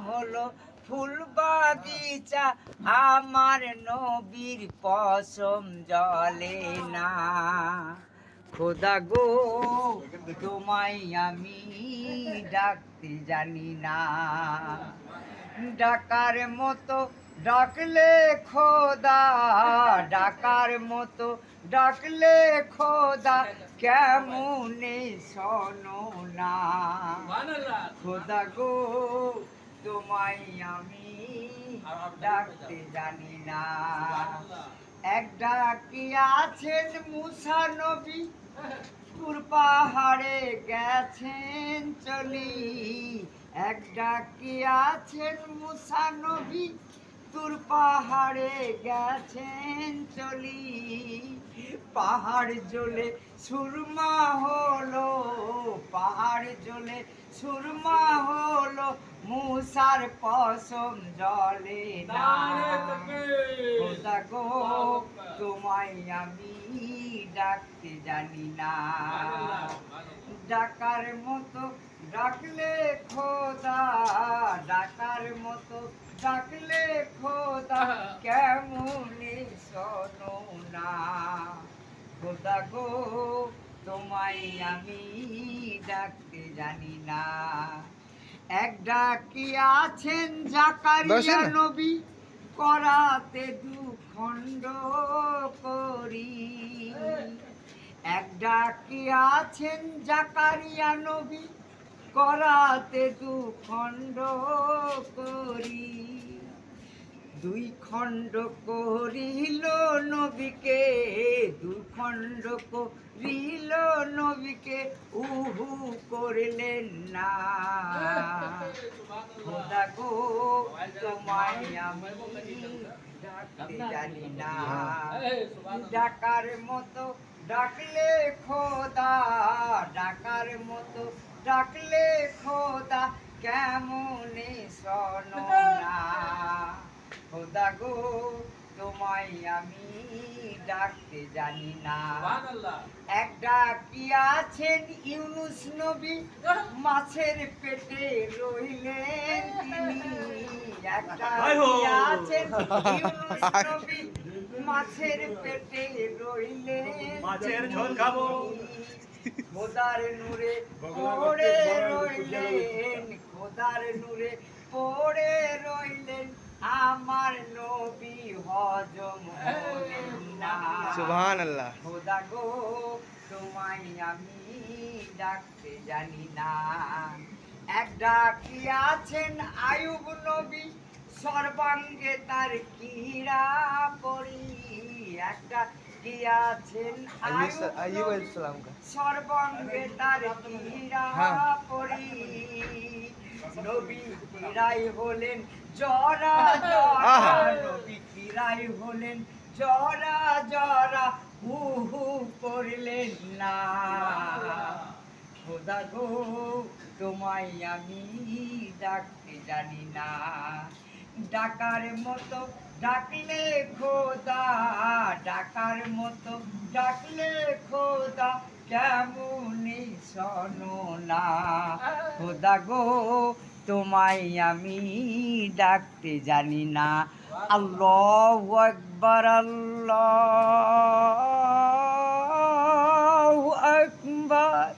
হলো ফুল বাগিচা, আমার নবীর পশম জলে না। খোদা গো তোমায় আমি ডাকতে জানি না, ডাকার মতো ডাকলে খোদা, ডাকার মতো ডাকলে খোদা, কেমনে শোনো না। খোদা গো তোমায় আমি ডাকতে জানি না। এক ডাকি আছেন মুসা নবী, তুর পাহাড়ে গেছেন চলি। এক ডাকি আছেন মুসা নবী, তুর পাহাড়ে গেছেন চলি। পাহাড় জ্বলে সুরমা হলো, পাহাড় জ্বলে সুরমা হলো, মুসার পশম জলে না। খোদা গো তোমায় আমি ডাকতে জানি না, ডাকার মতো ডাকলে খোদা, ডাকার মতো ডাকলে খোদা, কেমনে শোনো না। খোদা গো তোমায় আমি ডাকতে জানি না। এক ডাকি আছেন জাকারিয়া নবী, করাতে দুখণ্ড করি। এক ডাকি আছেন জাকারিয়া নবী, করাতে দুখণ্ড করি। দুই খণ্ড করিল নবীকে, দুই খণ্ড করিল নবীকে, উহু করলেন না। খোদা গো তোমায় আমি ডাকতে জানি না, ডাকার মতো ডাকলে খোদা, ডাকার মতো ডাকলে খোদা, কেমনে শোনো না। খোদা গো তোমায় আমি ডাকতে জানি না। এক ডাকি আছেন ইউনুস নবী, মাছের পেটে রইলেন তিনি। এক ডাকি আছেন ইউনুস নবী, মাছের পেটে রইলেন, মাছের ঝোল খাবো। খোদার নূরে পড়ে রইলেন, খোদার নূরে পড়ে রইলেন, আমার নবী হজম হলেন না। সুবহানাল্লাহ। খোদা গো তোমায় আমি ডাকতে জানি না। এক ডাকি আছেন আয়ুব নবী, সর্বাঙ্গে তার কিরা পরি। এক ডাকি আছেন আয়ুব ইসলাম, সর্বাঙ্গে তার কিরা পরি। নবী কিরাই হলেন জরা জরা, নবী কিরাই হলেন জরা জরা, হু হু করলেন না। খোদা গো তোমায় আমি ডাকতে জানি না, ডাকার মতো ডাকলে খোদা, ডাকার মতো ডাকলে খোদা, কেমনে শোনো না। খোদা গো তোমায় আমি ডাকতে জানি না। আল্লাহু আকবার, আল্লাহু আকবার।